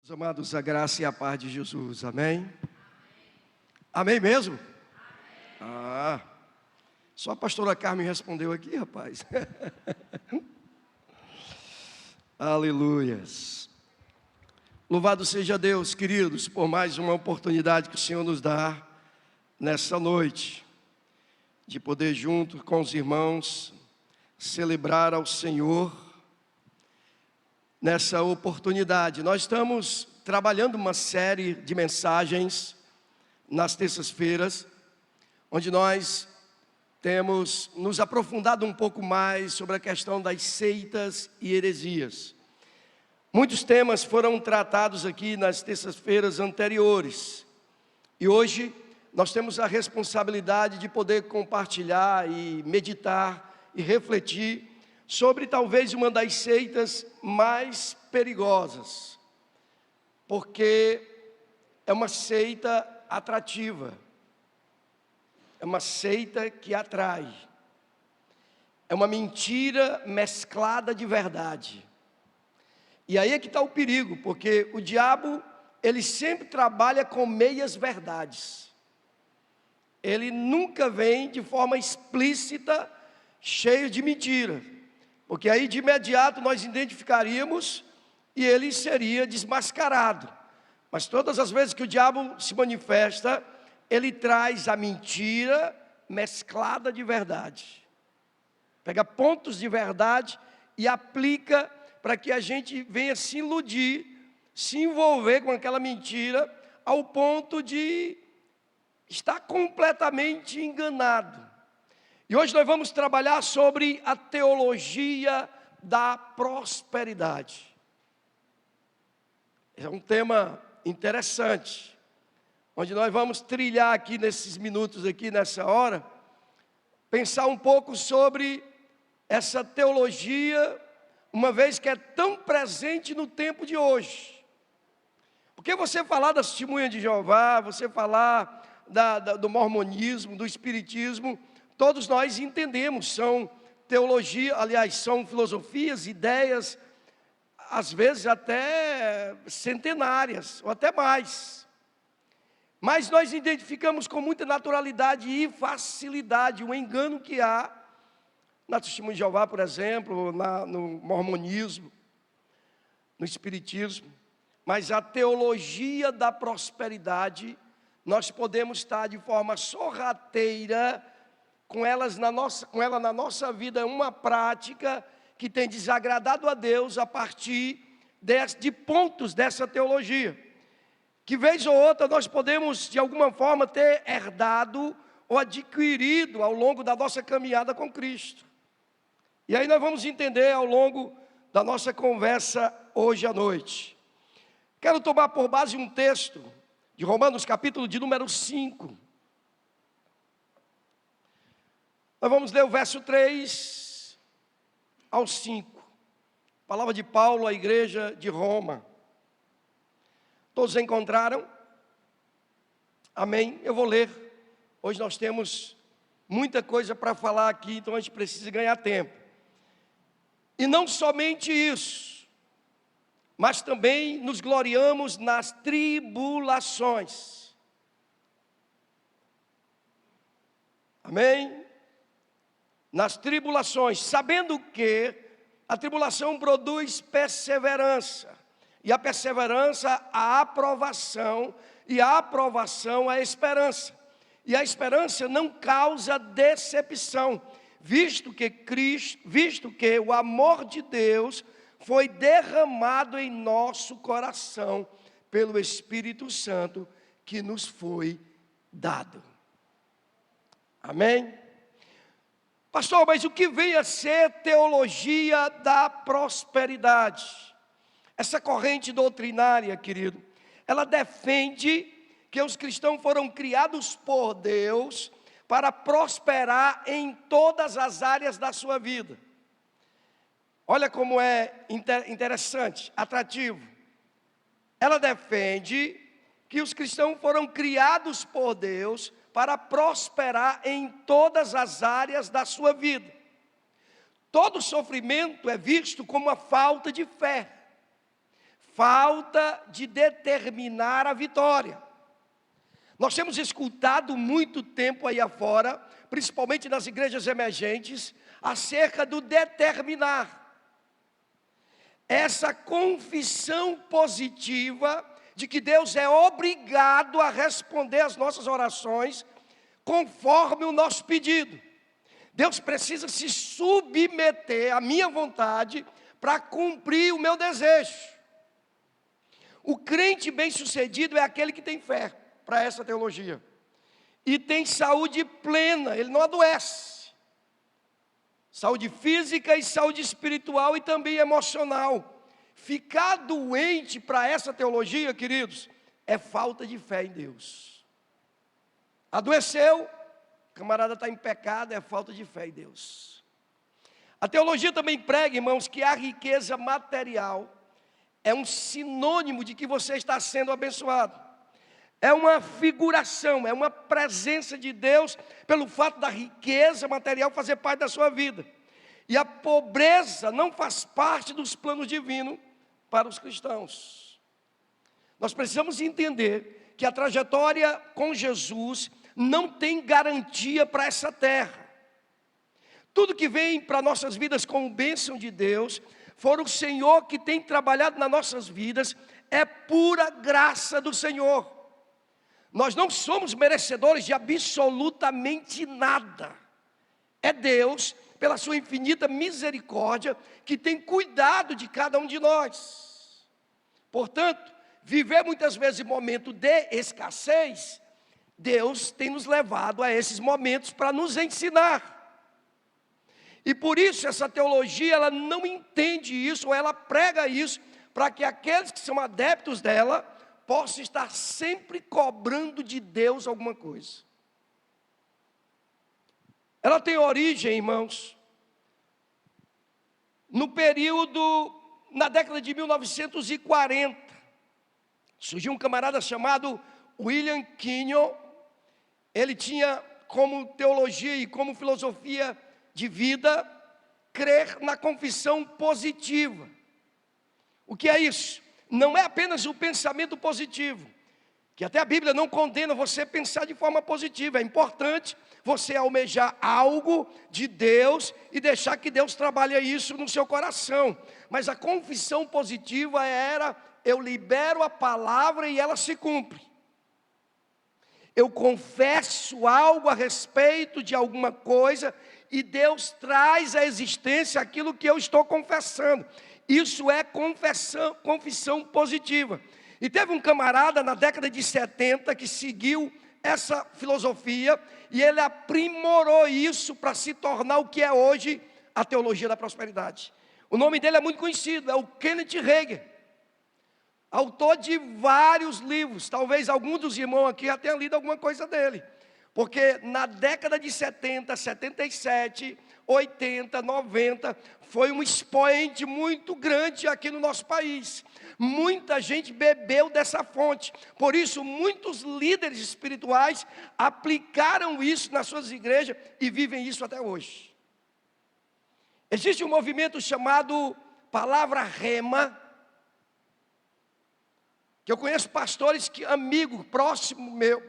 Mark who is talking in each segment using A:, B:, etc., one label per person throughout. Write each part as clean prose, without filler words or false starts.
A: Meus amados, a graça e a paz de Jesus, amém? Amém mesmo? Ah, só a pastora Carmen respondeu aqui, rapaz. Aleluias. Louvado seja Deus, queridos, por mais uma oportunidade que o Senhor nos dá nessa noite, de poder junto com os irmãos celebrar ao Senhor. Nessa oportunidade, nós estamos trabalhando uma série de mensagens nas terças-feiras, onde nós temos nos aprofundado um pouco mais sobre a questão das seitas e heresias. Muitos temas foram tratados aqui nas terças-feiras anteriores, e hoje nós temos a responsabilidade de poder compartilhar e meditar e refletir sobre talvez uma das seitas mais perigosas, porque é uma seita atrativa, é uma seita que atrai, é uma mentira mesclada de verdade. E aí é que está o perigo, porque o diabo, ele sempre trabalha com meias verdades, ele nunca vem de forma explícita, cheio de mentira. Porque aí de imediato nós identificaríamos e ele seria desmascarado. Mas todas as vezes que o diabo se manifesta, ele traz a mentira mesclada de verdade. Pega pontos de verdade e aplica para que a gente venha se iludir, se envolver com aquela mentira, ao ponto de estar completamente enganado. E hoje nós vamos trabalhar sobre a teologia da prosperidade. É um tema interessante, onde nós vamos trilhar aqui nesses minutos, aqui nessa hora, pensar um pouco sobre essa teologia, uma vez que é tão presente no tempo de hoje. Porque você falar da testemunha de Jeová, você falar do mormonismo, do espiritismo, todos nós entendemos, são teologia, aliás, são filosofias, ideias, às vezes até centenárias, ou até mais. Mas nós identificamos com muita naturalidade e facilidade o engano que há na testemunha de Jeová, por exemplo, no mormonismo, no espiritismo. Mas a teologia da prosperidade, nós podemos estar de forma sorrateira com ela na nossa vida, é uma prática que tem desagradado a Deus a partir de pontos dessa teologia, que vez ou outra nós podemos de alguma forma ter herdado ou adquirido ao longo da nossa caminhada com Cristo. E aí nós vamos entender ao longo da nossa conversa hoje à noite. Quero tomar por base um texto de Romanos, capítulo de número 5. Nós vamos ler o verso 3 ao 5. Palavra de Paulo à igreja de Roma. Todos encontraram? Amém? Eu vou ler. Hoje nós temos muita coisa para falar aqui, então a gente precisa ganhar tempo. E não somente isso, mas também nos gloriamos nas tribulações. Amém? Nas tribulações, sabendo que a tribulação produz perseverança, e a perseverança a aprovação, e a aprovação a esperança, e a esperança não causa decepção, visto que o amor de Deus foi derramado em nosso coração pelo Espírito Santo que nos foi dado. Amém? Pastor, mas o que vem a ser teologia da prosperidade? Essa corrente doutrinária, querido, ela defende que os cristãos foram criados por Deus para prosperar em todas as áreas da sua vida. Olha como é interessante, atrativo. Ela defende que os cristãos foram criados por Deus para prosperar em todas as áreas da sua vida. Todo sofrimento é visto como uma falta de fé. falta de determinar a vitória. Nós temos escutado muito tempo aí afora, principalmente nas igrejas emergentes, acerca do determinar. Essa confissão positiva de que Deus é obrigado a responder às nossas orações conforme o nosso pedido. Deus precisa se submeter à minha vontade para cumprir o meu desejo. O crente bem-sucedido é aquele que tem fé para essa teologia e tem saúde plena, ele não adoece. Saúde física e saúde espiritual e também emocional. Ficar doente para essa teologia, queridos, é falta de fé em Deus. Adoeceu, camarada está em pecado, é falta de fé em Deus. A teologia também prega, irmãos, que a riqueza material é um sinônimo de que você está sendo abençoado. É uma figuração, é uma presença de Deus pelo fato da riqueza material fazer parte da sua vida. E a pobreza não faz parte dos planos divinos para os cristãos. Nós precisamos entender que a trajetória com Jesus não tem garantia para essa terra. Tudo que vem para nossas vidas como bênção de Deus, for o Senhor que tem trabalhado nas nossas vidas, é pura graça do Senhor. Nós não somos merecedores de absolutamente nada. É Deus, pela sua infinita misericórdia, que tem cuidado de cada um de nós. Portanto, viver muitas vezes em momento de escassez, Deus tem nos levado a esses momentos para nos ensinar. E por isso essa teologia, ela não entende isso, ou ela prega isso, para que aqueles que são adeptos dela, possam estar sempre cobrando de Deus alguma coisa. Ela tem origem, irmãos, no período, na década de 1940, surgiu um camarada chamado William Kenyon. Ele tinha como teologia e como filosofia de vida, crer na confissão positiva. O que é isso? Não é apenas o pensamento positivo, que até a Bíblia não condena você pensar de forma positiva. É importante você almejar algo de Deus e deixar que Deus trabalhe isso no seu coração. Mas a confissão positiva era: eu libero a palavra e ela se cumpre. Eu confesso algo a respeito de alguma coisa e Deus traz à existência aquilo que eu estou confessando. Isso é confissão positiva. E teve um camarada na década de 70 que seguiu essa filosofia e ele aprimorou isso para se tornar o que é hoje a teologia da prosperidade. O nome dele é muito conhecido, é o Kenneth Hagin, autor de vários livros. Talvez algum dos irmãos aqui já tenha lido alguma coisa dele, porque na década de 70, 77, 80, 90, foi um expoente muito grande aqui no nosso país. Muita gente bebeu dessa fonte. Por isso, muitos líderes espirituais aplicaram isso nas suas igrejas e vivem isso até hoje. Existe um movimento chamado Palavra Rema, que eu conheço pastores, amigo próximo meu,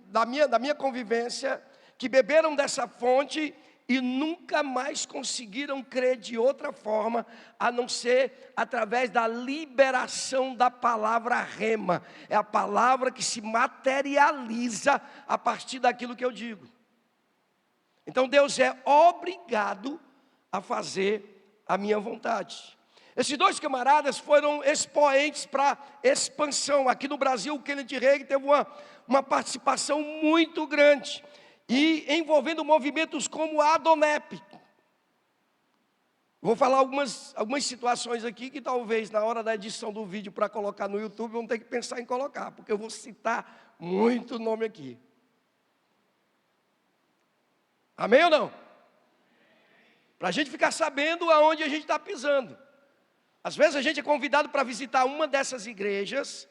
A: da minha convivência, que beberam dessa fonte e nunca mais conseguiram crer de outra forma, a não ser através da liberação da palavra rema. É a palavra que se materializa a partir daquilo que eu digo. Então Deus é obrigado a fazer a minha vontade. Esses dois camaradas foram expoentes para expansão. Aqui no Brasil, o Kenneth Hagin teve uma participação muito grande, e envolvendo movimentos como a Adonep. Vou falar algumas situações aqui que talvez na hora da edição do vídeo para colocar no YouTube, vamos ter que pensar em colocar, porque eu vou citar muito nome aqui. Amém ou não? Para a gente ficar sabendo aonde a gente está pisando. Às vezes a gente é convidado para visitar uma dessas igrejas,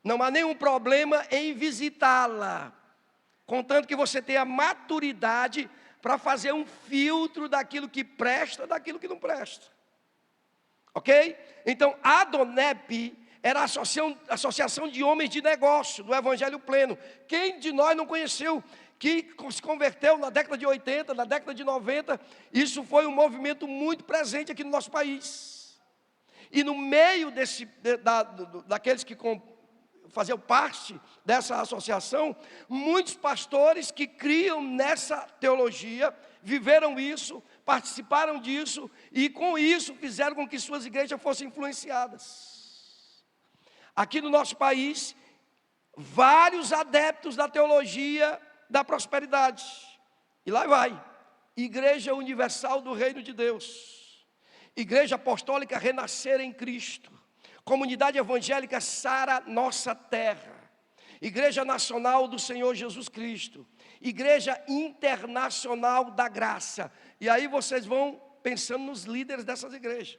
A: não há nenhum problema em visitá-la, contanto que você tenha maturidade para fazer um filtro daquilo que presta, daquilo que não presta. Ok? Então, a Adonep era a associação de homens de negócio, do Evangelho Pleno. Quem de nós não conheceu que se converteu na década de 80, na década de 90? Isso foi um movimento muito presente aqui no nosso país. E no meio daqueles que faziam parte dessa associação, muitos pastores que criam nessa teologia, viveram isso, participaram disso, e com isso fizeram com que suas igrejas fossem influenciadas. Aqui no nosso país, vários adeptos da teologia da prosperidade, e lá vai, Igreja Universal do Reino de Deus, Igreja Apostólica Renascer em Cristo, Comunidade Evangélica Sara Nossa Terra, Igreja Nacional do Senhor Jesus Cristo, Igreja Internacional da Graça. E aí vocês vão pensando nos líderes dessas igrejas.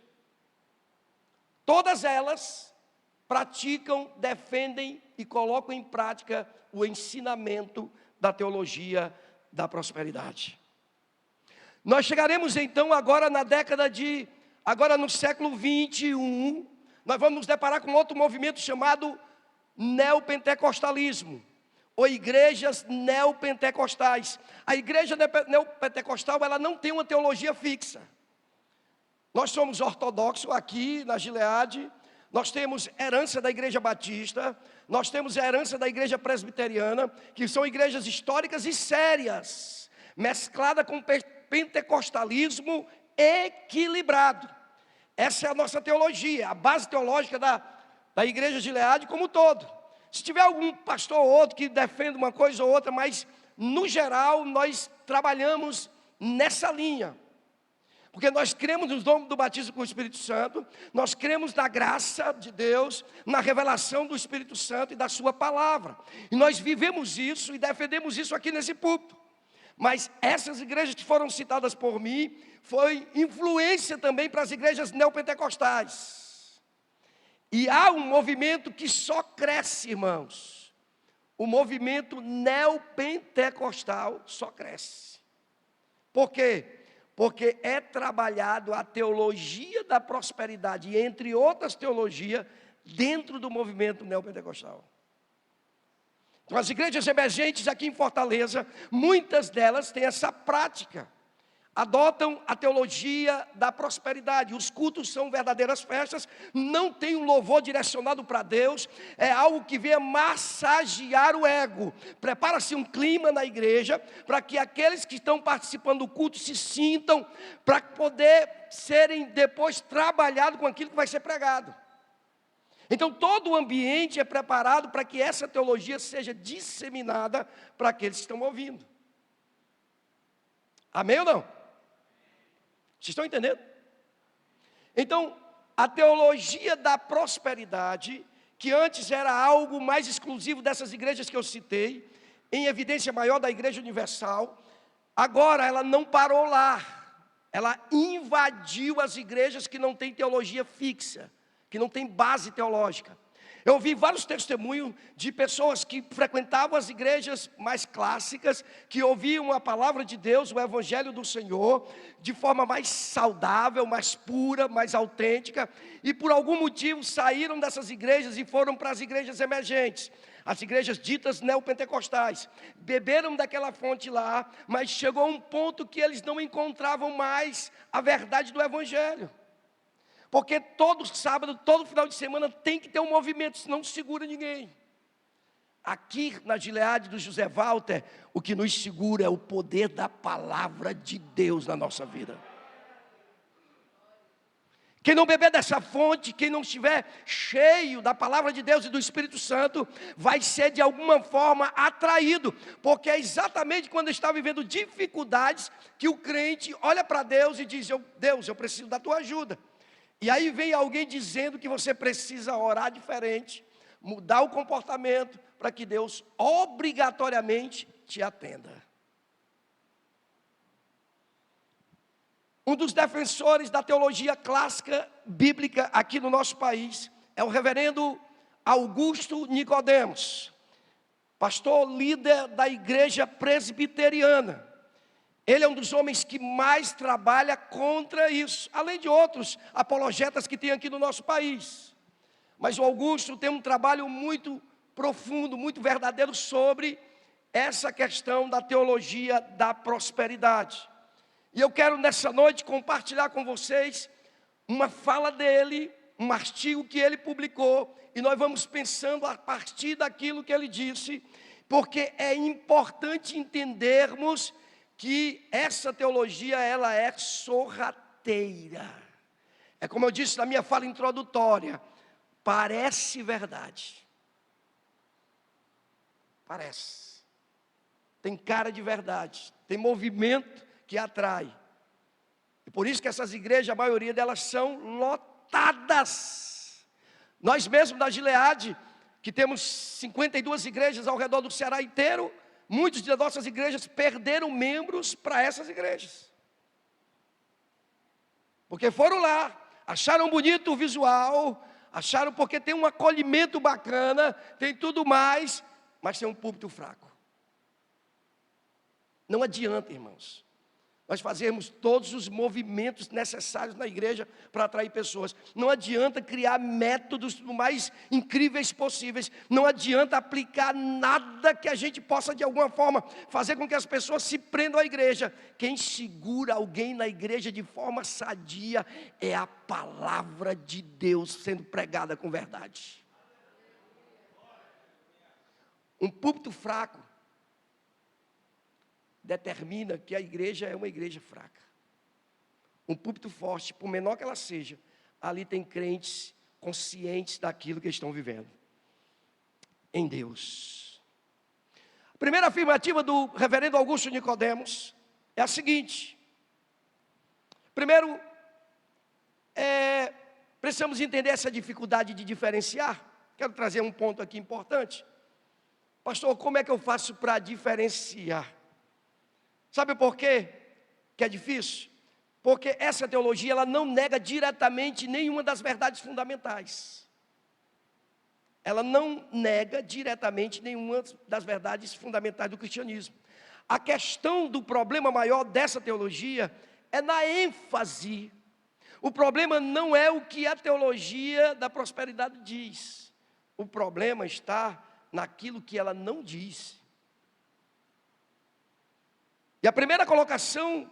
A: Todas elas praticam, defendem e colocam em prática o ensinamento da teologia da prosperidade. Nós chegaremos então agora no século 21, nós vamos nos deparar com outro movimento chamado neopentecostalismo, ou igrejas neopentecostais. A igreja neopentecostal, ela não tem uma teologia fixa. Nós somos ortodoxos aqui na Gileade, nós temos herança da igreja batista, nós temos a herança da igreja presbiteriana, que são igrejas históricas e sérias, mesclada com pentecostalismo equilibrado. Essa é a nossa teologia, a base teológica da igreja de Gileade como um todo. Se tiver algum pastor ou outro que defenda uma coisa ou outra, mas no geral nós trabalhamos nessa linha. Porque nós cremos no dom do batismo com o Espírito Santo, nós cremos na graça de Deus, na revelação do Espírito Santo e da sua palavra. E nós vivemos isso e defendemos isso aqui nesse púlpito. Mas essas igrejas que foram citadas por mim, foi influência também para as igrejas neopentecostais. E há um movimento que só cresce, irmãos. O movimento neopentecostal só cresce. Por quê? Porque é trabalhado a teologia da prosperidade, entre outras teologias, dentro do movimento neopentecostal. Então, as igrejas emergentes aqui em Fortaleza, muitas delas têm essa prática. Adotam a teologia da prosperidade. Os cultos são verdadeiras festas, não tem um louvor direcionado para Deus, é algo que vem massagear o ego. Prepara-se um clima na igreja, para que aqueles que estão participando do culto se sintam, para poder serem depois trabalhados com aquilo que vai ser pregado. Então todo o ambiente é preparado para que essa teologia seja disseminada para aqueles que estão ouvindo. Amém ou não? Vocês estão entendendo? Então, a teologia da prosperidade, que antes era algo mais exclusivo dessas igrejas que eu citei, em evidência maior da Igreja Universal, agora ela não parou lá. Ela invadiu as igrejas que não têm teologia fixa, que não têm base teológica. Eu ouvi vários testemunhos de pessoas que frequentavam as igrejas mais clássicas, que ouviam a palavra de Deus, o Evangelho do Senhor, de forma mais saudável, mais pura, mais autêntica, e por algum motivo saíram dessas igrejas e foram para as igrejas emergentes, as igrejas ditas neopentecostais. Beberam daquela fonte lá, mas chegou um ponto que eles não encontravam mais a verdade do Evangelho. Porque todo sábado, todo final de semana tem que ter um movimento, senão não segura ninguém. Aqui na Gileade do José Walter, o que nos segura é o poder da palavra de Deus na nossa vida. Quem não beber dessa fonte, quem não estiver cheio da palavra de Deus e do Espírito Santo, vai ser de alguma forma atraído, porque é exatamente quando está vivendo dificuldades que o crente olha para Deus e diz: Deus, eu preciso da tua ajuda. E aí vem alguém dizendo que você precisa orar diferente, mudar o comportamento, para que Deus obrigatoriamente te atenda. Um dos defensores da teologia clássica bíblica aqui no nosso país é o reverendo Augusto Nicodemos, pastor líder da igreja presbiteriana. Ele é um dos homens que mais trabalha contra isso, além de outros apologetas que tem aqui no nosso país. Mas o Augusto tem um trabalho muito profundo, muito verdadeiro sobre essa questão da teologia da prosperidade. E eu quero nessa noite compartilhar com vocês uma fala dele, um artigo que ele publicou, e nós vamos pensando a partir daquilo que ele disse, porque é importante entendermos que essa teologia, ela é sorrateira. É como eu disse na minha fala introdutória, parece verdade. Parece. Tem cara de verdade, tem movimento que atrai. E por isso que essas igrejas, a maioria delas são lotadas. Nós mesmos da Gileade, que temos 52 igrejas ao redor do Ceará inteiro, muitas das nossas igrejas perderam membros para essas igrejas. Porque foram lá, acharam bonito o visual, acharam porque tem um acolhimento bacana, tem tudo mais, mas tem um púlpito fraco. Não adianta, irmãos, nós fazermos todos os movimentos necessários na igreja para atrair pessoas. Não adianta criar métodos mais incríveis possíveis. Não adianta aplicar nada que a gente possa de alguma forma fazer com que as pessoas se prendam à igreja. Quem segura alguém na igreja de forma sadia é a palavra de Deus sendo pregada com verdade. Um púlpito fraco determina que a igreja é uma igreja fraca. Um púlpito forte, por menor que ela seja, ali tem crentes conscientes daquilo que estão vivendo em Deus. A primeira afirmativa do reverendo Augusto Nicodemos é a seguinte: primeiro, precisamos entender essa dificuldade de diferenciar. Quero trazer um ponto aqui importante. Pastor, como é que eu faço para diferenciar? Sabe por quê que é difícil? Porque essa teologia, ela não nega diretamente nenhuma das verdades fundamentais. Ela não nega diretamente nenhuma das verdades fundamentais do cristianismo. A questão do problema maior dessa teologia é na ênfase. O problema não é o que a teologia da prosperidade diz. O problema está naquilo que ela não diz. E a primeira colocação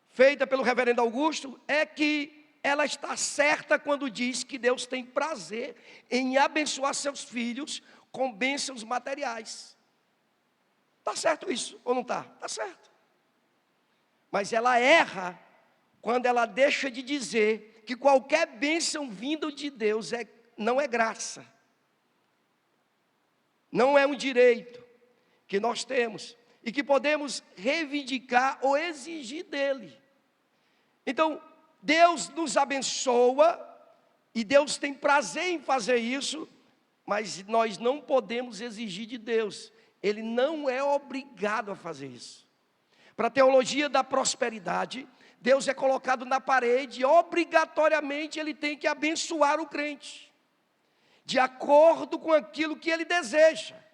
A: feita pelo reverendo Augusto é que ela está certa quando diz que Deus tem prazer em abençoar seus filhos com bênçãos materiais. Está certo isso ou não está? Está certo. Mas ela erra quando ela deixa de dizer que qualquer bênção vinda de Deus não é graça. Não é um direito que nós temos e que podemos reivindicar ou exigir dele. Então, Deus nos abençoa, e Deus tem prazer em fazer isso, mas nós não podemos exigir de Deus. Ele não é obrigado a fazer isso. Para a teologia da prosperidade, Deus é colocado na parede, e obrigatoriamente Ele tem que abençoar o crente, de acordo com aquilo que Ele deseja.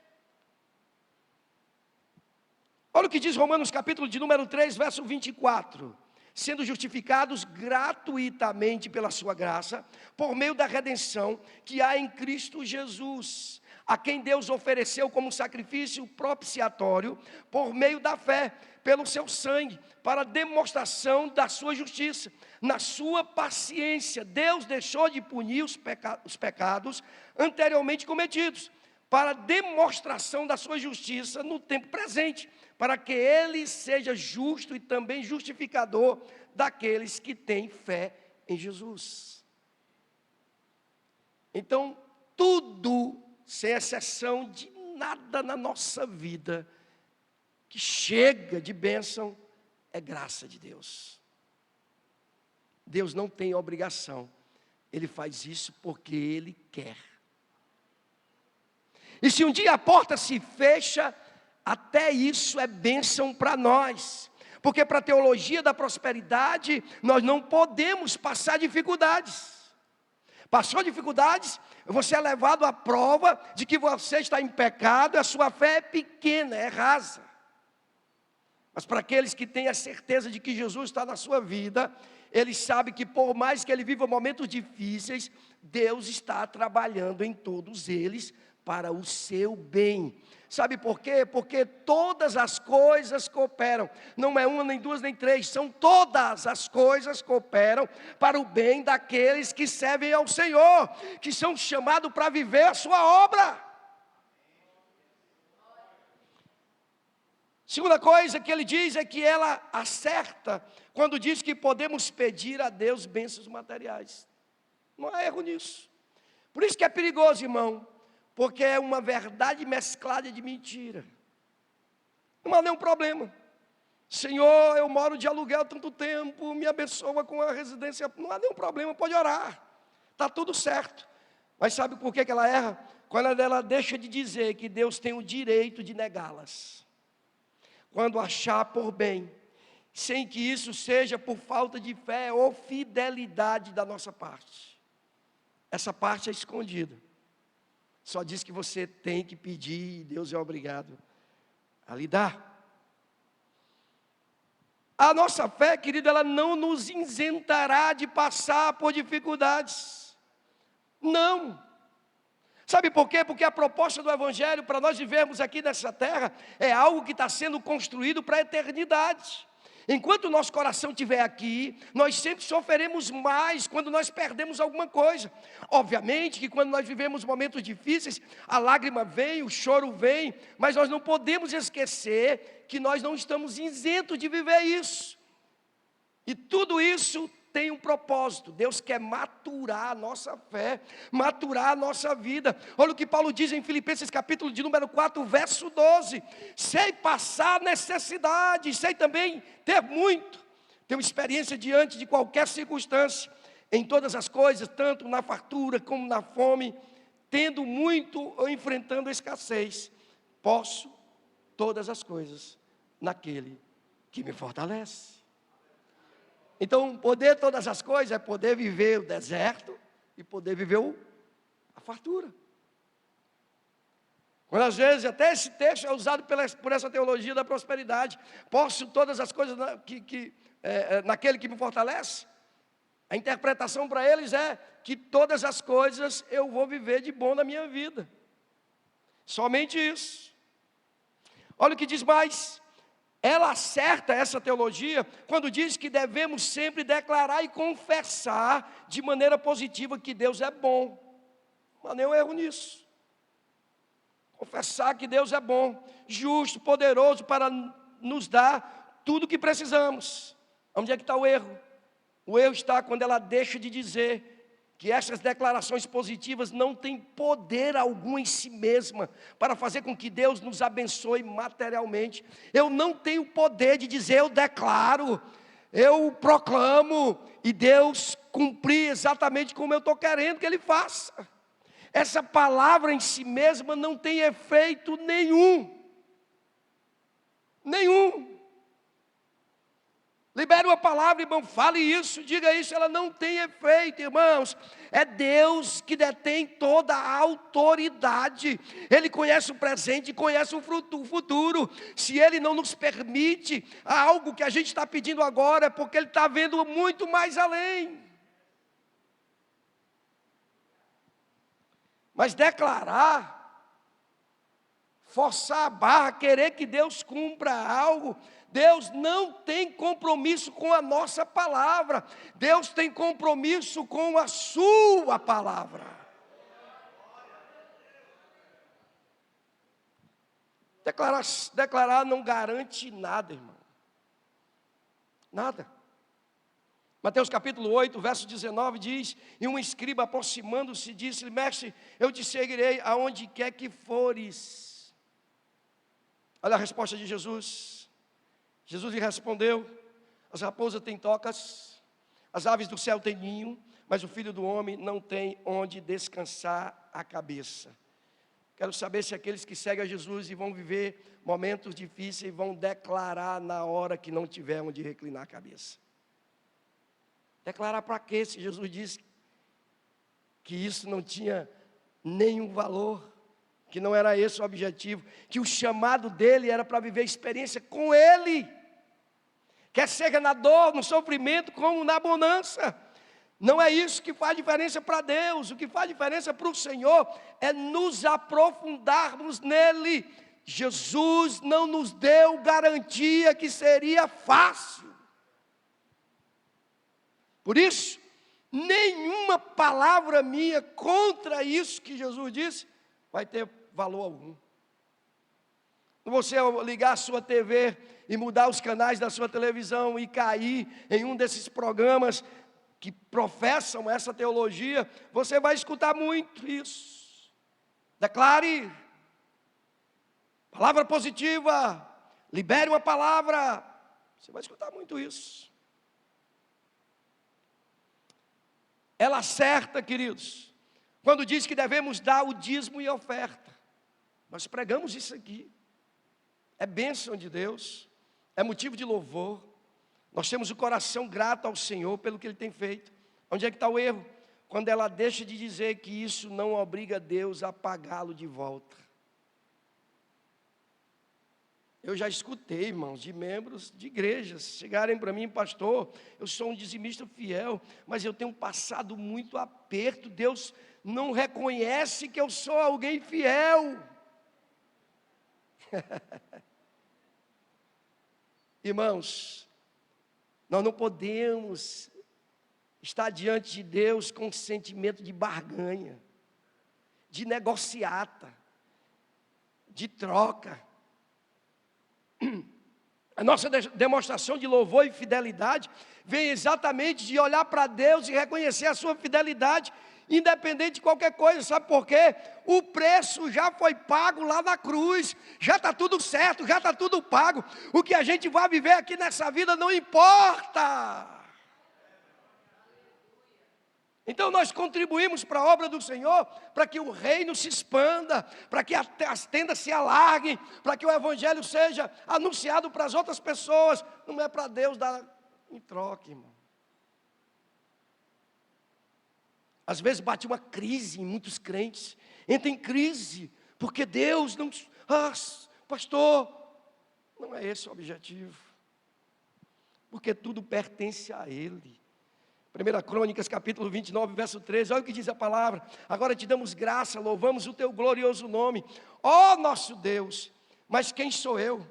A: Olha o que diz Romanos capítulo de número 3, verso 24. Sendo justificados gratuitamente pela sua graça, por meio da redenção que há em Cristo Jesus, a quem Deus ofereceu como sacrifício propiciatório, por meio da fé, pelo seu sangue, para demonstração da sua justiça. Na sua paciência, Deus deixou de punir os pecados anteriormente cometidos, para demonstração da sua justiça no tempo presente, para que Ele seja justo e também justificador daqueles que têm fé em Jesus. Então, tudo, sem exceção de nada na nossa vida, que chega de bênção, é graça de Deus. Deus não tem obrigação, Ele faz isso porque Ele quer. E se um dia a porta se fecha, até isso é bênção para nós. Porque para a teologia da prosperidade, nós não podemos passar dificuldades. Passou dificuldades, você é levado à prova de que você está em pecado, a sua fé é pequena, é rasa. Mas para aqueles que têm a certeza de que Jesus está na sua vida, ele sabe que por mais que ele viva momentos difíceis, Deus está trabalhando em todos eles para o seu bem. Sabe por quê? Porque todas as coisas cooperam. Não é uma, nem duas, nem três. São todas as coisas cooperam para o bem daqueles que servem ao Senhor, que são chamados para viver a sua obra. Segunda coisa que ele diz é que ela acerta quando diz que podemos pedir a Deus bênçãos materiais. Não há erro nisso. Por isso que é perigoso, irmão, porque é uma verdade mesclada de mentira. Não há nenhum problema. Senhor, eu moro de aluguel há tanto tempo, me abençoa com a residência. Não há nenhum problema, pode orar. Está tudo certo. Mas sabe por que ela erra? Quando ela deixa de dizer que Deus tem o direito de negá-las. Quando achar por bem, sem que isso seja por falta de fé ou fidelidade da nossa parte. Essa parte é escondida. Só diz que você tem que pedir e Deus é obrigado a lhe dar. A nossa fé, querido, ela não nos isentará de passar por dificuldades. Não. Sabe por quê? Porque a proposta do Evangelho para nós vivermos aqui nessa terra é algo que está sendo construído para a eternidade. Enquanto o nosso coração estiver aqui, nós sempre sofreremos mais quando nós perdemos alguma coisa. Obviamente que quando nós vivemos momentos difíceis, a lágrima vem, o choro vem, mas nós não podemos esquecer que nós não estamos isentos de viver isso. E tudo isso tem um propósito. Deus quer maturar a nossa fé, maturar a nossa vida. Olha o que Paulo diz em Filipenses capítulo de número 4, verso 12. Sei passar necessidade, sei também ter muito. Tenho experiência diante de qualquer circunstância, em todas as coisas, tanto na fartura como na fome, tendo muito ou enfrentando a escassez. Posso todas as coisas naquele que me fortalece. Então, poder todas as coisas é poder viver o deserto e poder viver a fartura. Quando às vezes até esse texto é usado por essa teologia da prosperidade, posso todas as coisas naquele que me fortalece. A interpretação para eles é que todas as coisas eu vou viver de bom na minha vida. Somente isso. Olha o que diz mais. Ela acerta essa teologia quando diz que devemos sempre declarar e confessar de maneira positiva que Deus é bom. Não há nenhum erro nisso. Confessar que Deus é bom, justo, poderoso para nos dar tudo o que precisamos. Onde é que está o erro? O erro está quando ela deixa de dizer que essas declarações positivas não têm poder algum em si mesma para fazer com que Deus nos abençoe materialmente. Eu não tenho poder de dizer, eu declaro, eu proclamo, e Deus cumprir exatamente como eu estou querendo que Ele faça. Essa palavra em si mesma não tem efeito nenhum. Nenhum. Libere uma palavra, irmão, fale isso, diga isso, ela não tem efeito, irmãos. É Deus que detém toda a autoridade. Ele conhece o presente e conhece o futuro. Se Ele não nos permite algo que a gente está pedindo agora, é porque Ele está vendo muito mais além. Mas declarar, forçar a barra, querer que Deus cumpra algo, Deus não tem compromisso com a nossa palavra. Deus tem compromisso com a sua palavra. Declarar não garante nada, irmão. Nada. Mateus capítulo 8, verso 19 diz: e um escriba aproximando-se disse-lhe, mestre, eu te seguirei aonde quer que fores. Olha a resposta de Jesus. Jesus lhe respondeu, as raposas têm tocas, as aves do céu têm ninho, mas o Filho do Homem não tem onde descansar a cabeça. Quero saber se aqueles que seguem a Jesus e vão viver momentos difíceis vão declarar na hora que não tiver onde reclinar a cabeça. Declarar para quê? Se Jesus disse que isso não tinha nenhum valor, que não era esse o objetivo, que o chamado dele era para viver experiência com Ele. quer seja na dor, no sofrimento, como na bonança. Não é isso que faz diferença para Deus. O que faz diferença para o Senhor é nos aprofundarmos nele. Jesus não nos deu garantia que seria fácil. Por isso, nenhuma palavra minha contra isso que Jesus disse vai ter valor algum. Você ligar a sua TV e mudar os canais da sua televisão e cair em um desses programas que professam essa teologia, você vai escutar muito isso. Declare, palavra positiva, libere uma palavra, você vai escutar muito isso. Ela acerta, queridos, quando diz que devemos dar o dízimo e a oferta. Nós pregamos isso aqui. É bênção de Deus, é motivo de louvor. Nós temos o coração grato ao Senhor pelo que Ele tem feito. Onde é que está o erro? Quando ela deixa de dizer que isso não obriga Deus a pagá-lo de volta. Eu já escutei, irmãos, de membros de igrejas chegarem para mim: pastor, eu sou um dizimista fiel, mas eu tenho passado muito aperto, Deus não reconhece que eu sou alguém fiel. Irmãos, nós não podemos estar diante de Deus com sentimento de barganha, de negociata, de troca. A nossa demonstração de louvor e fidelidade vem exatamente de olhar para Deus e reconhecer a sua fidelidade, independente de qualquer coisa. Sabe por quê? O preço já foi pago lá na cruz, já está tudo certo, já está tudo pago. O que a gente vai viver aqui nessa vida não importa. Então nós contribuímos para a obra do Senhor, para que o reino se expanda, para que as tendas se alarguem, para que o evangelho seja anunciado para as outras pessoas. Não é para Deus dar em troca, irmão. Às vezes bate uma crise em muitos crentes, entra em crise, porque Deus não... pastor, não é esse o objetivo, porque tudo pertence a Ele. 1 Crônicas, capítulo 29, verso 13, olha o que diz a palavra: agora te damos graça, louvamos o teu glorioso nome, ó nosso Deus. Mas quem sou eu?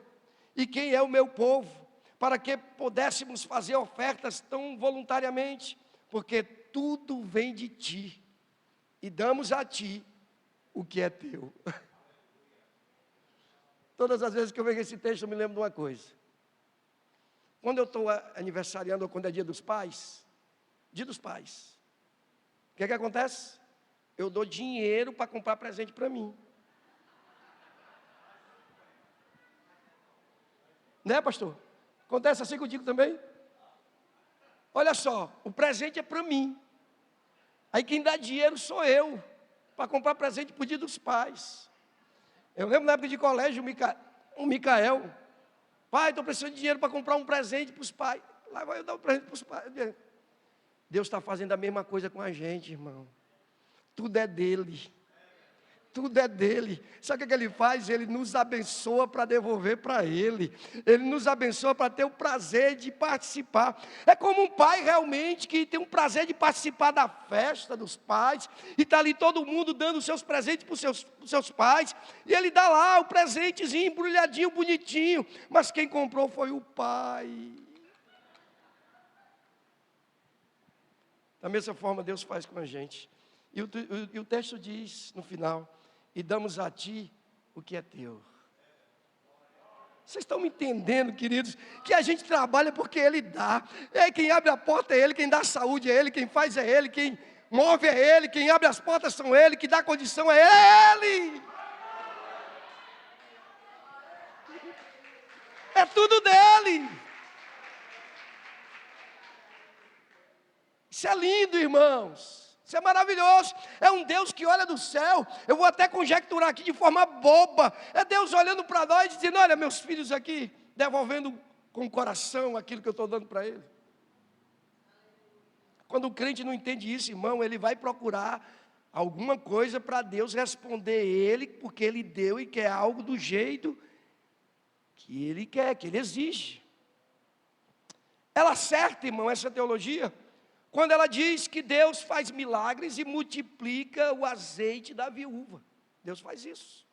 A: E quem é o meu povo? Para que pudéssemos fazer ofertas tão voluntariamente? Porque tudo vem de ti, e damos a ti o que é teu. Todas as vezes que eu vejo esse texto, eu me lembro de uma coisa. Quando eu estou aniversariando, ou quando é dia dos pais, o que acontece? Eu dou dinheiro para comprar presente para mim. Né, pastor? Acontece assim contigo também? Olha só, o presente é para mim. Aí quem dá dinheiro sou eu, para comprar presente para o dia dos pais. Eu lembro na época de colégio, o Micael: pai, estou precisando de dinheiro para comprar um presente para os pais. Lá vai eu dar um presente para os pais. Deus está fazendo a mesma coisa com a gente, irmão. Tudo é dele. Tudo é dele. Sabe o que Ele faz? Ele nos abençoa para devolver para Ele. Ele nos abençoa para ter o prazer de participar. É como um pai realmente que tem um prazer de participar da festa dos pais, e está ali todo mundo dando os seus presentes para os seus pais, e ele dá lá o presentezinho embrulhadinho, bonitinho, mas quem comprou foi o pai. Da mesma forma Deus faz com a gente. E o texto diz no final: e damos a ti o que é teu. Vocês estão me entendendo, queridos? Que a gente trabalha porque Ele dá. Quem abre a porta é Ele, quem dá saúde é Ele, quem faz é Ele, quem move é Ele, quem abre as portas são Ele, quem dá condição é Ele. É tudo dele. Isso é lindo, irmãos. Isso é maravilhoso. É um Deus que olha do céu. Eu vou até conjecturar aqui de forma boba. É Deus olhando para nós e dizendo: olha, meus filhos aqui, devolvendo com o coração aquilo que eu estou dando para ele. Quando o crente não entende isso, irmão, ele vai procurar alguma coisa para Deus responder ele, porque ele deu e quer algo do jeito que ele quer, que ele exige. Ela acerta, irmão, essa teologia, quando ela diz que Deus faz milagres e multiplica o azeite da viúva. Deus faz isso.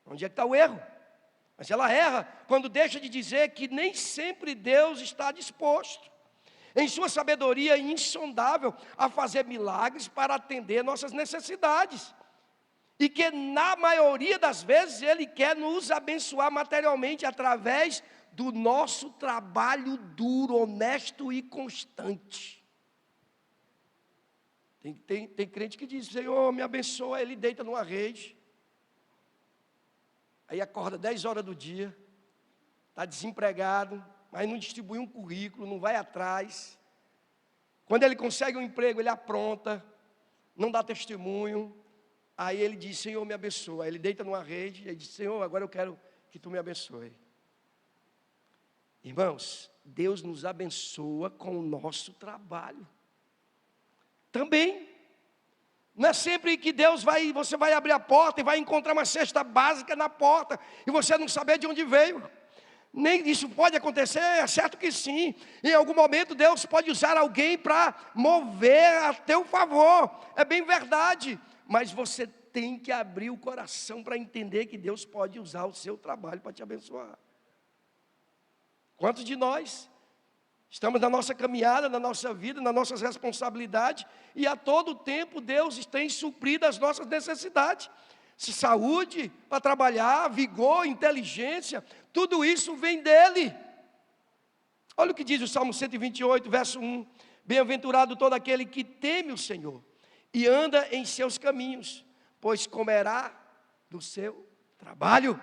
A: Onde é que está o erro? Mas ela erra quando deixa de dizer que nem sempre Deus está disposto, em sua sabedoria insondável, a fazer milagres para atender nossas necessidades. E que na maioria das vezes Ele quer nos abençoar materialmente através do nosso trabalho duro, honesto e constante. Tem crente que diz: Senhor, me abençoa. Ele deita numa rede, aí acorda 10 horas do dia, está desempregado, mas não distribui um currículo, não vai atrás. Quando ele consegue um emprego, ele apronta, não dá testemunho. Aí ele diz: Senhor, me abençoa. Aí ele deita numa rede e diz: Senhor, agora eu quero que Tu me abençoe. Irmãos, Deus nos abençoa com o nosso trabalho também. Não é sempre que você vai abrir a porta e vai encontrar uma cesta básica na porta e você não saber de onde veio. Nem isso pode acontecer, é certo que sim. Em algum momento Deus pode usar alguém para mover a teu favor. É bem verdade. Mas você tem que abrir o coração para entender que Deus pode usar o seu trabalho para te abençoar. Quantos de nós estamos na nossa caminhada, na nossa vida, nas nossas responsabilidades, e a todo tempo Deus tem suprido as nossas necessidades. Saúde para trabalhar, vigor, inteligência, tudo isso vem dEle. Olha o que diz o Salmo 128, verso 1. Bem-aventurado todo aquele que teme o Senhor e anda em seus caminhos, pois comerá do seu trabalho,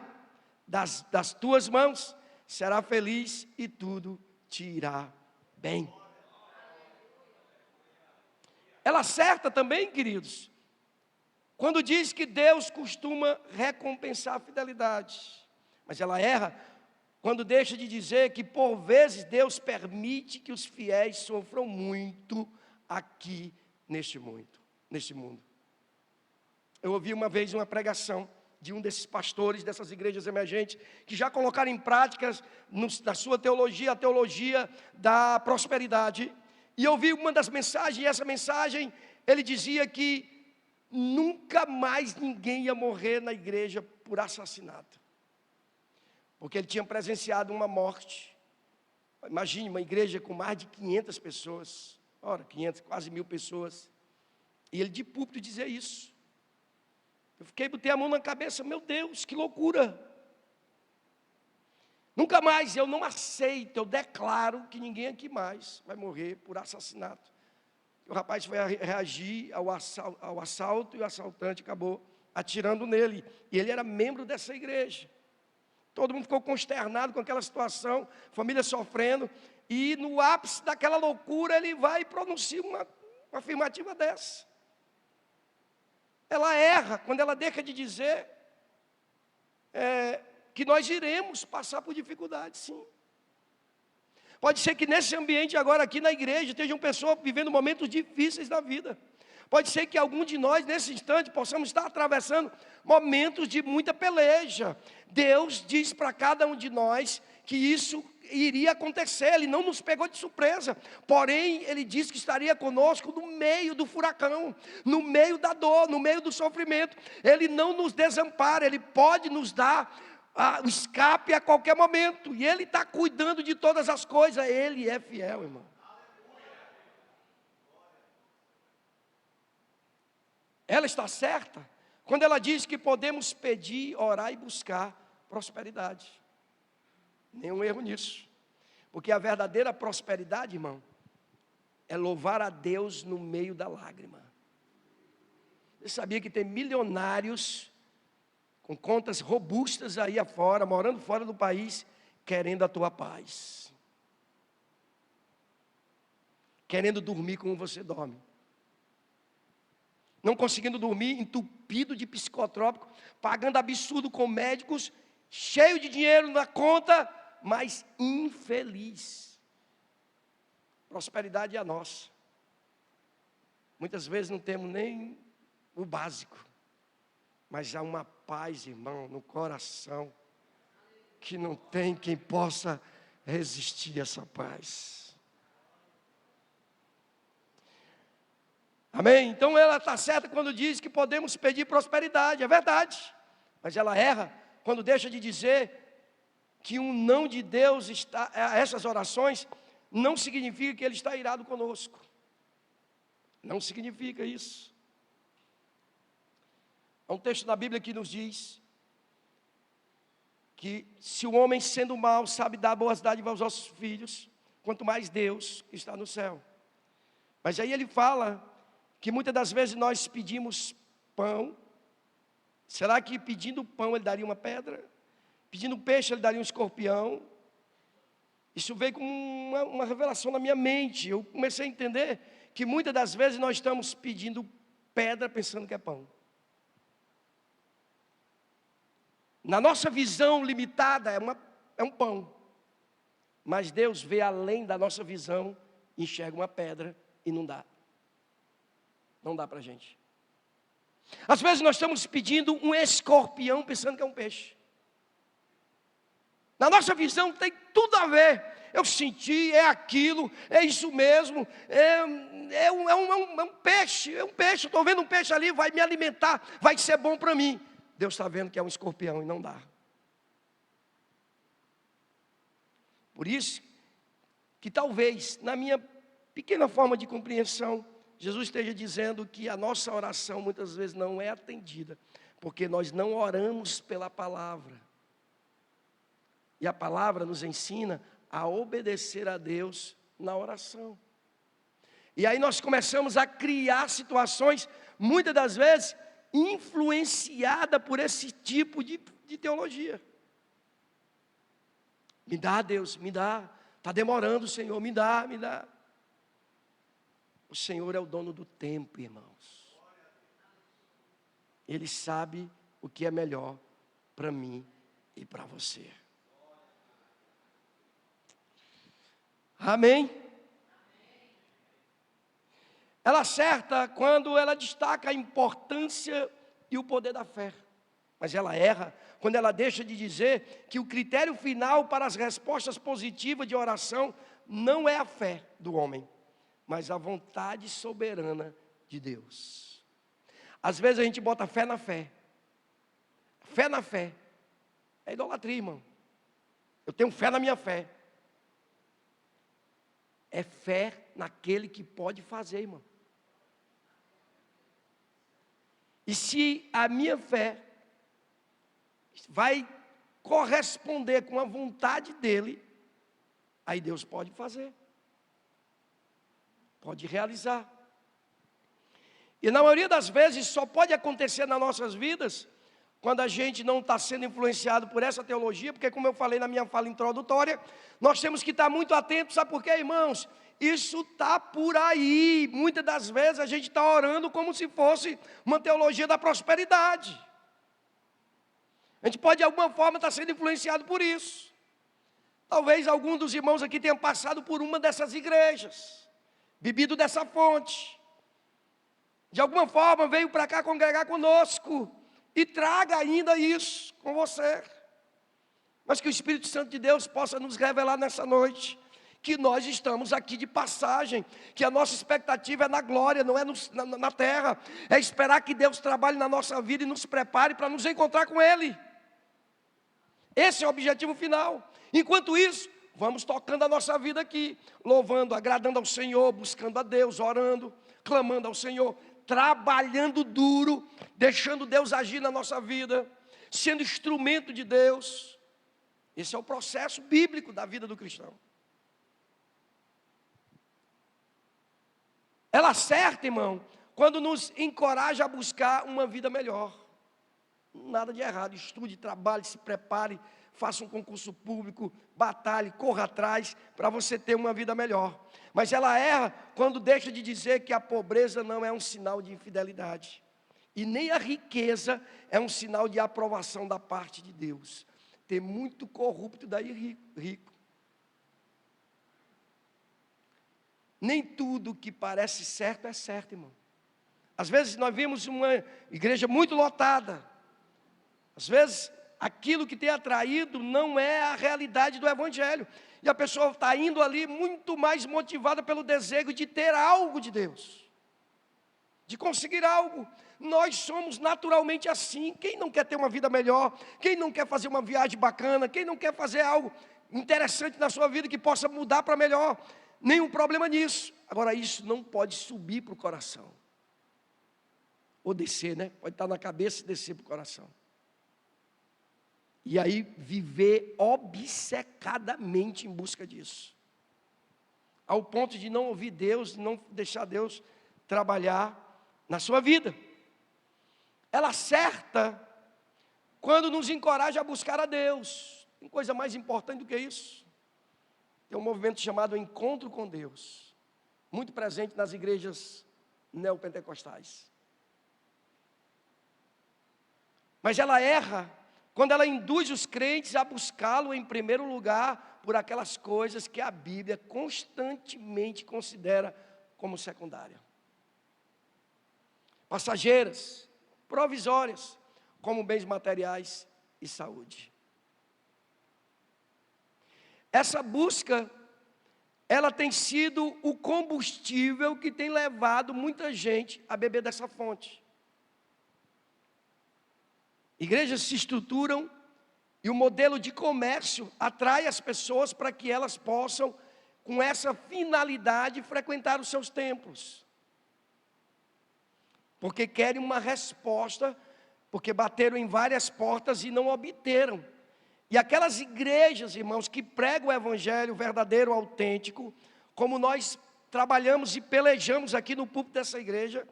A: das tuas mãos, será feliz e tudo te irá bem. Ela acerta também, queridos, quando diz que Deus costuma recompensar a fidelidade. Mas ela erra quando deixa de dizer que por vezes Deus permite que os fiéis sofram muito aqui neste mundo. Eu ouvi uma vez uma pregação de um desses pastores dessas igrejas emergentes, que já colocaram em práticas na sua teologia, a teologia da prosperidade. E eu ouvi uma das mensagens, e essa mensagem, ele dizia que nunca mais ninguém ia morrer na igreja por assassinato. Porque ele tinha presenciado uma morte. Imagine uma igreja com mais de 500 pessoas. 500, quase 1000 pessoas. E ele de púlpito dizia isso. Botei a mão na cabeça, meu Deus, que loucura. Nunca mais, eu não aceito, eu declaro que ninguém aqui mais vai morrer por assassinato. O rapaz foi reagir ao assalto e o assaltante acabou atirando nele. E ele era membro dessa igreja. Todo mundo ficou consternado com aquela situação, família sofrendo. E no ápice daquela loucura ele vai e pronuncia uma afirmativa dessa. Ela erra quando ela deixa de dizer que nós iremos passar por dificuldades, sim. Pode ser que nesse ambiente agora aqui na igreja estejam pessoas vivendo momentos difíceis da vida. Pode ser que algum de nós nesse instante possamos estar atravessando momentos de muita peleja. Deus diz para cada um de nós que isso iria acontecer, Ele não nos pegou de surpresa, porém Ele disse que estaria conosco no meio do furacão, no meio da dor, no meio do sofrimento. Ele não nos desampara, Ele pode nos dar o escape a qualquer momento, e Ele está cuidando de todas as coisas. Ele é fiel, irmão. Ela está certa quando ela diz que podemos pedir, orar e buscar prosperidade. Nenhum erro nisso. Porque a verdadeira prosperidade, irmão, é louvar a Deus no meio da lágrima. Você sabia que tem milionários com contas robustas aí afora, morando fora do país, querendo a tua paz, querendo dormir como você dorme, não conseguindo dormir, entupido de psicotrópico, pagando absurdo com médicos, cheio de dinheiro na conta, mas infeliz. Prosperidade é a nossa. Muitas vezes não temos nem o básico, mas há uma paz, irmão, no coração, que não tem quem possa resistir a essa paz. Amém? Então ela está certa quando diz que podemos pedir prosperidade, é verdade. Mas ela erra quando deixa de dizer que um não de Deus está, essas orações, não significa que Ele está irado conosco. Não significa isso. Há um texto na Bíblia que nos diz que se o homem sendo mau sabe dar boas dádivas aos seus filhos, quanto mais Deus que está no céu. Mas aí ele fala que muitas das vezes nós pedimos pão. Será que pedindo pão ele daria uma pedra? Pedindo peixe ele daria um escorpião? Isso veio como uma revelação na minha mente. Eu comecei a entender que muitas das vezes nós estamos pedindo pedra pensando que é pão. Na nossa visão limitada é um pão. Mas Deus vê além da nossa visão, enxerga uma pedra e não dá. Não dá para a gente. Às vezes nós estamos pedindo um escorpião pensando que é um peixe. Na nossa visão tem tudo a ver. Eu senti, é aquilo, é isso mesmo, é um peixe, estou vendo um peixe ali, vai me alimentar, vai ser bom para mim. Deus está vendo que é um escorpião e não dá. Por isso, que talvez, na minha pequena forma de compreensão, Jesus esteja dizendo que a nossa oração muitas vezes não é atendida, porque nós não oramos pela palavra. E a palavra nos ensina a obedecer a Deus na oração. E aí nós começamos a criar situações, muitas das vezes, influenciada por esse tipo de teologia. Me dá, Deus, me dá. Está demorando, Senhor, me dá, me dá. O Senhor é o dono do tempo, irmãos. Ele sabe o que é melhor para mim e para você. Amém? Ela acerta quando ela destaca a importância e o poder da fé. Mas ela erra quando ela deixa de dizer que o critério final para as respostas positivas de oração não é a fé do homem, mas a vontade soberana de Deus. Às vezes a gente bota fé na fé. Fé na fé. É idolatria, irmão. Eu tenho fé na minha fé. É fé naquele que pode fazer, irmão. E se a minha fé vai corresponder com a vontade dele, aí Deus pode fazer. Pode realizar. E na maioria das vezes só pode acontecer nas nossas vidas quando a gente não está sendo influenciado por essa teologia, porque como eu falei na minha fala introdutória, nós temos que estar muito atentos, sabe por quê, irmãos? Isso está por aí. Muitas das vezes a gente está orando como se fosse uma teologia da prosperidade. A gente pode de alguma forma estar sendo influenciado por isso. Talvez algum dos irmãos aqui tenha passado por uma dessas igrejas, bebido dessa fonte. De alguma forma veio para cá congregar conosco e traga ainda isso com você. Mas que o Espírito Santo de Deus possa nos revelar nessa noite que nós estamos aqui de passagem, que a nossa expectativa é na glória, não é na terra, é esperar que Deus trabalhe na nossa vida e nos prepare para nos encontrar com Ele. Esse é o objetivo final. Enquanto isso, vamos tocando a nossa vida aqui, louvando, agradando ao Senhor, buscando a Deus, orando, clamando ao Senhor, trabalhando duro, deixando Deus agir na nossa vida, sendo instrumento de Deus. Esse é o processo bíblico da vida do cristão. Ela acerta, irmão, quando nos encoraja a buscar uma vida melhor. Nada de errado, estude, trabalhe, se prepare, faça um concurso público, batalhe, corra atrás para você ter uma vida melhor. Mas ela erra quando deixa de dizer que a pobreza não é um sinal de infidelidade. E nem a riqueza é um sinal de aprovação da parte de Deus. Tem muito corrupto daí rico. Nem tudo que parece certo é certo, irmão. Às vezes nós vimos uma igreja muito lotada. Às vezes aquilo que tem atraído não é a realidade do Evangelho. E a pessoa está indo ali muito mais motivada pelo desejo de ter algo de Deus, de conseguir algo. Nós somos naturalmente assim. Quem não quer ter uma vida melhor? Quem não quer fazer uma viagem bacana? Quem não quer fazer algo interessante na sua vida que possa mudar para melhor? Nenhum problema nisso. Agora, isso não pode subir para o coração. Ou descer, né? Pode estar na cabeça e descer para o coração. E aí viver obcecadamente em busca disso. Ao ponto de não ouvir Deus, não deixar Deus trabalhar na sua vida. Ela acerta quando nos encoraja a buscar a Deus. Tem coisa mais importante do que isso. Tem um movimento chamado Encontro com Deus, muito presente nas igrejas neopentecostais. Mas ela erra quando ela induz os crentes a buscá-lo em primeiro lugar por aquelas coisas que a Bíblia constantemente considera como secundária. Passageiras, provisórias, como bens materiais e saúde. Essa busca, ela tem sido o combustível que tem levado muita gente a beber dessa fonte. Igrejas se estruturam e o modelo de comércio atrai as pessoas para que elas possam, com essa finalidade, frequentar os seus templos. Porque querem uma resposta, porque bateram em várias portas e não obteram. E aquelas igrejas, irmãos, que pregam o evangelho verdadeiro, autêntico, como nós trabalhamos e pelejamos aqui no púlpito dessa igreja,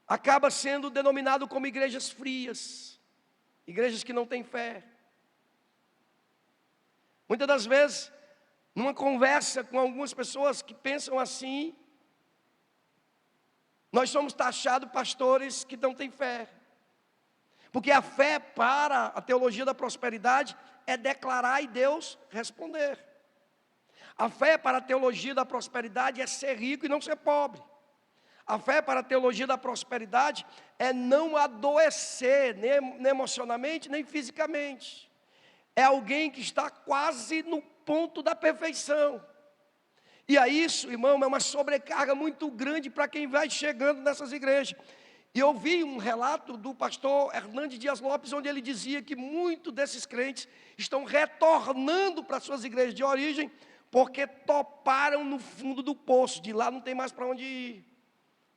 A: acaba sendo denominado como igrejas frias, igrejas que não têm fé. Muitas das vezes, numa conversa com algumas pessoas que pensam assim, nós somos taxados pastores que não têm fé. Porque a fé para a teologia da prosperidade é declarar e Deus responder. A fé para a teologia da prosperidade é ser rico e não ser pobre. A fé para a teologia da prosperidade é não adoecer, nem emocionalmente, nem fisicamente. É alguém que está quase no ponto da perfeição. E a isso, irmão, é uma sobrecarga muito grande para quem vai chegando nessas igrejas. E eu vi um relato do pastor Hernandes Dias Lopes, onde ele dizia que muitos desses crentes estão retornando para suas igrejas de origem, porque toparam no fundo do poço, de lá não tem mais para onde ir.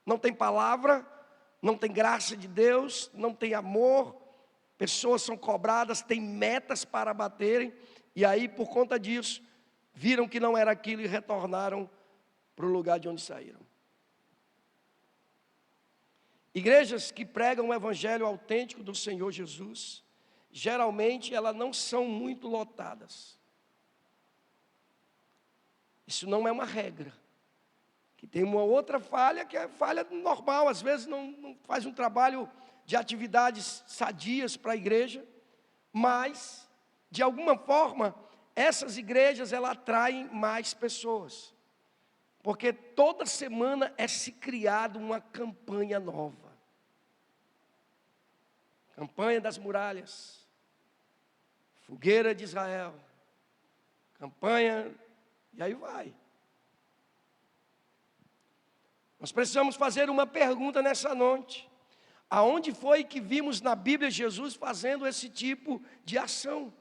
A: Não tem palavra, não tem graça de Deus, não tem amor, pessoas são cobradas, têm metas para baterem, e aí por conta disso, viram que não era aquilo e retornaram para o lugar de onde saíram. Igrejas que pregam o evangelho autêntico do Senhor Jesus, geralmente elas não são muito lotadas. Isso não é uma regra. Que tem uma outra falha, que é falha normal, às vezes não faz um trabalho de atividades sadias para a igreja, mas, de alguma forma, essas igrejas, elas atraem mais pessoas. Porque toda semana é se criada uma campanha nova. Campanha das muralhas, fogueira de Israel, campanha, e aí vai. Nós precisamos fazer uma pergunta nessa noite. Aonde foi que vimos na Bíblia Jesus fazendo esse tipo de ação?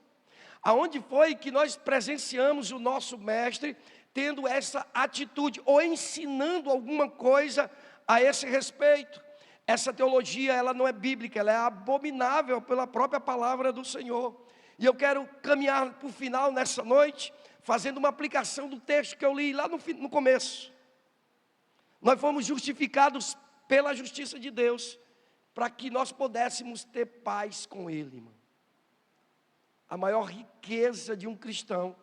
A: Aonde foi que nós presenciamos o nosso mestre tendo essa atitude, ou ensinando alguma coisa a esse respeito? Essa teologia, ela não é bíblica, ela é abominável pela própria palavra do Senhor. E eu quero caminhar para o final nessa noite, fazendo uma aplicação do texto que eu li lá no começo. Nós fomos justificados pela justiça de Deus, para que nós pudéssemos ter paz com Ele, irmão. A maior riqueza de um cristão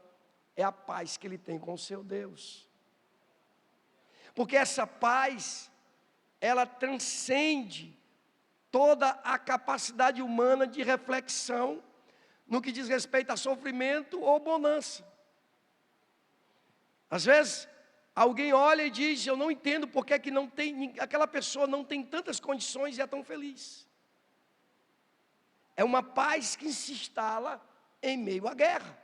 A: é a paz que ele tem com o seu Deus. Porque essa paz, ela transcende toda a capacidade humana de reflexão no que diz respeito a sofrimento ou bonança. Às vezes, alguém olha e diz, eu não entendo porque é que não tem, aquela pessoa não tem tantas condições e é tão feliz. É uma paz que se instala em meio à guerra.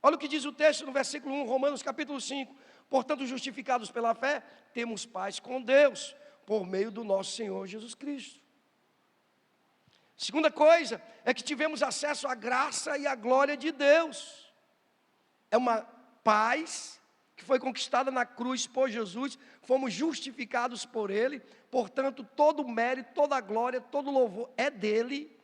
A: Olha o que diz o texto no versículo 1, Romanos capítulo 5. Portanto, justificados pela fé, temos paz com Deus, por meio do nosso Senhor Jesus Cristo. Segunda coisa, é que tivemos acesso à graça e à glória de Deus. É uma paz que foi conquistada na cruz por Jesus, fomos justificados por Ele, portanto, todo o mérito, toda a glória, todo o louvor é dEle,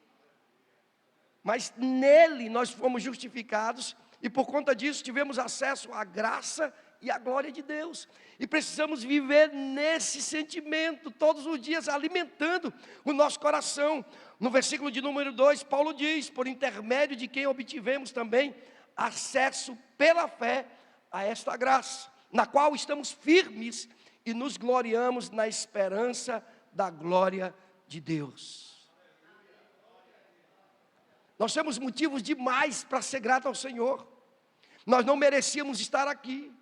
A: mas nele nós fomos justificados, e por conta disso tivemos acesso à graça e à glória de Deus, e precisamos viver nesse sentimento, todos os dias, alimentando o nosso coração. No versículo de número 2, Paulo diz, por intermédio de quem obtivemos também acesso pela fé a esta graça, na qual estamos firmes e nos gloriamos na esperança da glória de Deus. Nós temos motivos demais para ser grato ao Senhor. Nós não merecíamos estar aqui.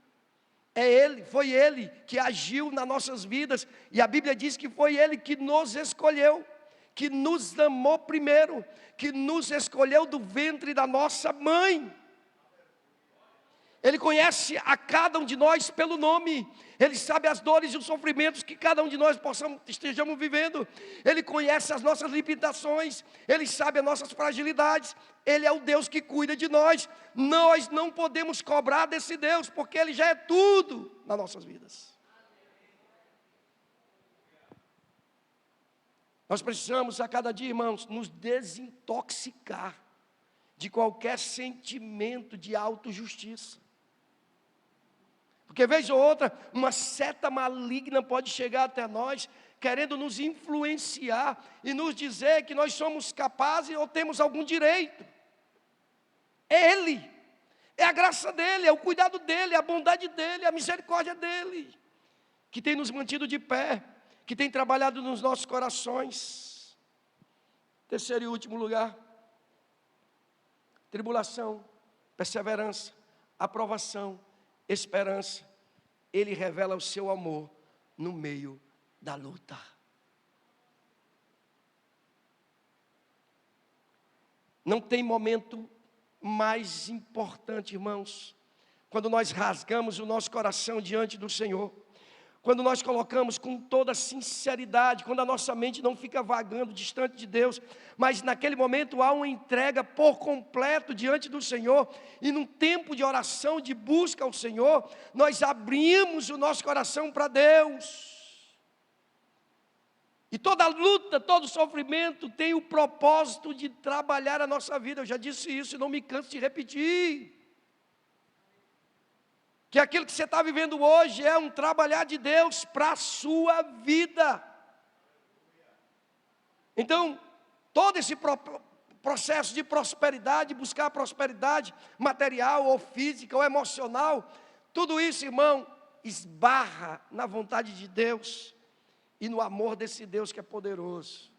A: Foi Ele que agiu nas nossas vidas, e a Bíblia diz que foi Ele que nos escolheu, que nos amou primeiro, que nos escolheu do ventre da nossa mãe. Ele conhece a cada um de nós pelo nome. Ele sabe as dores e os sofrimentos que cada um de nós estejamos vivendo. Ele conhece as nossas limitações. Ele sabe as nossas fragilidades. Ele é o Deus que cuida de nós. Nós não podemos cobrar desse Deus, porque Ele já é tudo nas nossas vidas. Nós precisamos a cada dia, irmãos, nos desintoxicar de qualquer sentimento de autojustiça. Porque vez ou outra, uma seta maligna pode chegar até nós, querendo nos influenciar e nos dizer que nós somos capazes ou temos algum direito. É Ele, é a graça dEle, é o cuidado dEle, é a bondade dEle, é a misericórdia dEle, que tem nos mantido de pé, que tem trabalhado nos nossos corações. Terceiro e último lugar, tribulação, perseverança, aprovação, esperança. Ele revela o seu amor no meio da luta. Não tem momento mais importante, irmãos, quando nós rasgamos o nosso coração diante do Senhor, quando nós colocamos com toda sinceridade, quando a nossa mente não fica vagando distante de Deus, mas naquele momento há uma entrega por completo diante do Senhor, e num tempo de oração, de busca ao Senhor, nós abrimos o nosso coração para Deus. E toda luta, todo sofrimento tem o propósito de trabalhar a nossa vida. Eu já disse isso e não me canso de repetir. Que aquilo que você está vivendo hoje é um trabalhar de Deus para a sua vida. Então, todo esse processo de prosperidade, buscar prosperidade material ou física ou emocional, tudo isso, irmão, esbarra na vontade de Deus e no amor desse Deus que é poderoso.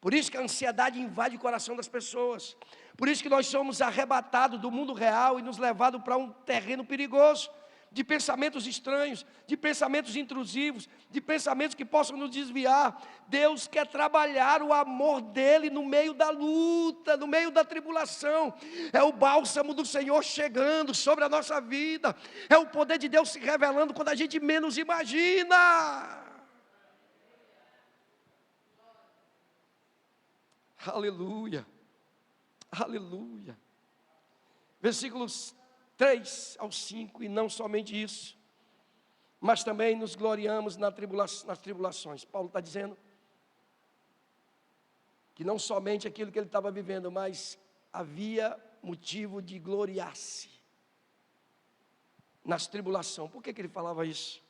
A: Por isso que a ansiedade invade o coração das pessoas. Por isso que nós somos arrebatados do mundo real e nos levados para um terreno perigoso, de pensamentos estranhos, de pensamentos intrusivos, de pensamentos que possam nos desviar. Deus quer trabalhar o amor dEle no meio da luta, no meio da tribulação. É o bálsamo do Senhor chegando sobre a nossa vida. É o poder de Deus se revelando quando a gente menos imagina. Aleluia, aleluia. Versículos 3 ao 5, e não somente isso, mas também nos gloriamos nas tribulações. Paulo está dizendo que não somente aquilo que ele estava vivendo, mas havia motivo de gloriar-se nas tribulações. Por que ele falava isso?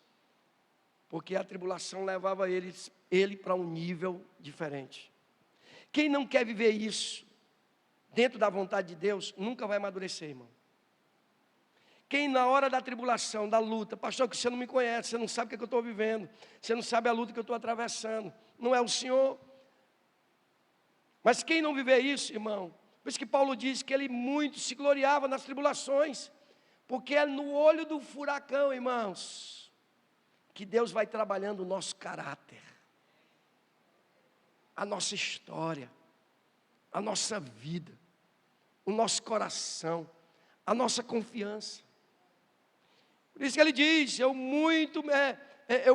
A: Porque a tribulação levava ele para um nível diferente. Quem não quer viver isso dentro da vontade de Deus, nunca vai amadurecer, irmão. Quem na hora da tribulação, da luta, pastor, que você não me conhece, você não sabe o que eu estou vivendo, você não sabe a luta que eu estou atravessando, não é o Senhor. Mas quem não viver isso, irmão, por isso que Paulo diz que ele muito se gloriava nas tribulações, porque é no olho do furacão, irmãos, que Deus vai trabalhando o nosso caráter. a nossa história, a nossa vida, o nosso coração, a nossa confiança. Por isso que ele diz, eu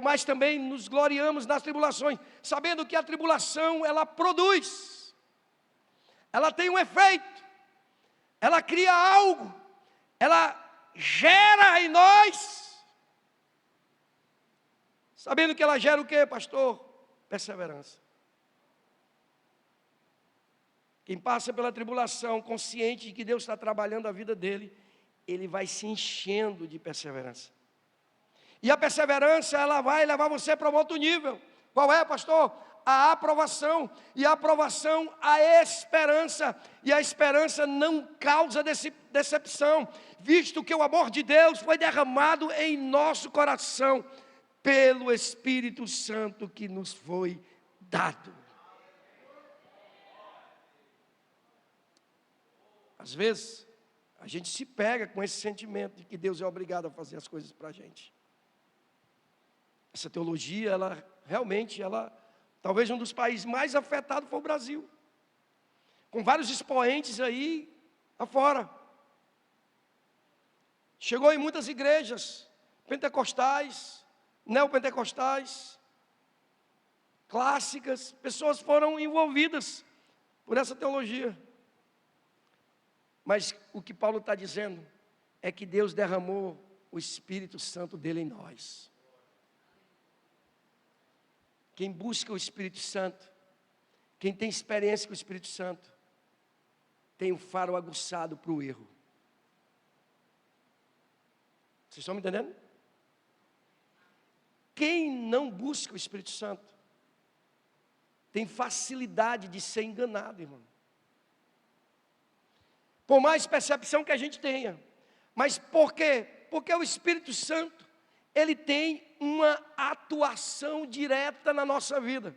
A: mais também nos gloriamos nas tribulações, sabendo que a tribulação, ela produz, ela tem um efeito, ela cria algo, ela gera em nós, sabendo que ela gera o quê, pastor? Perseverança. Quem passa pela tribulação, consciente de que Deus está trabalhando a vida dele, ele vai se enchendo de perseverança. E a perseverança, ela vai levar você para um outro nível. Qual é, pastor? A aprovação. E a aprovação, a esperança. E a esperança não causa decepção, visto que o amor de Deus foi derramado em nosso coração pelo Espírito Santo que nos foi dado. Às vezes, a gente se pega com esse sentimento de que Deus é obrigado a fazer as coisas para a gente. Essa teologia, talvez um dos países mais afetados foi o Brasil. Com vários expoentes aí afora. Chegou em muitas igrejas, pentecostais, neopentecostais, clássicas, pessoas foram envolvidas por essa teologia. Mas o que Paulo está dizendo é que Deus derramou o Espírito Santo dele em nós. Quem busca o Espírito Santo, quem tem experiência com o Espírito Santo, tem o faro aguçado para o erro. Vocês estão me entendendo? Quem não busca o Espírito Santo, tem facilidade de ser enganado, irmão. Por mais percepção que a gente tenha. Mas por quê? Porque o Espírito Santo, ele tem uma atuação direta na nossa vida.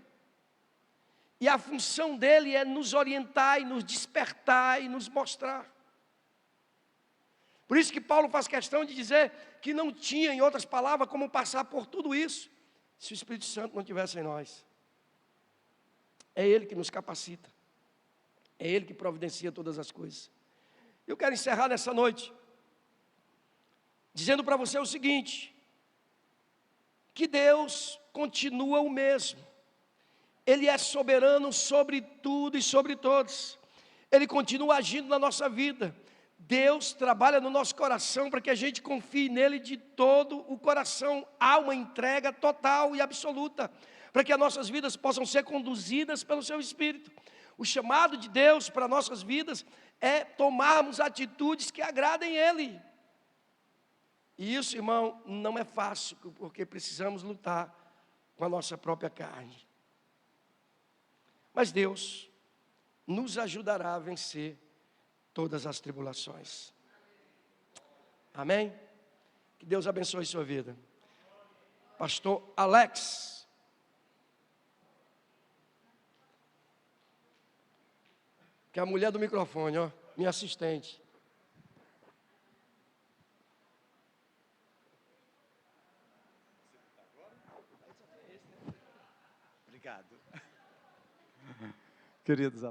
A: E a função dele é nos orientar e nos despertar e nos mostrar. Por isso que Paulo faz questão de dizer que não tinha, em outras palavras, como passar por tudo isso, se o Espírito Santo não estivesse em nós. É Ele que nos capacita. É Ele que providencia todas as coisas. Eu quero encerrar nessa noite dizendo para você o seguinte: que Deus continua o mesmo. Ele é soberano sobre tudo e sobre todos. Ele continua agindo na nossa vida. Deus trabalha no nosso coração para que a gente confie nele de todo o coração. Há uma entrega total e absoluta para que as nossas vidas possam ser conduzidas pelo seu Espírito. O chamado de Deus para nossas vidas é tomarmos atitudes que agradem Ele. E isso, irmão, não é fácil, porque precisamos lutar com a nossa própria carne. Mas Deus nos ajudará a vencer todas as tribulações. Amém? Que Deus abençoe sua vida. Pastor Alex. Que é a mulher do microfone, ó, minha assistente.
B: Obrigado. Queridos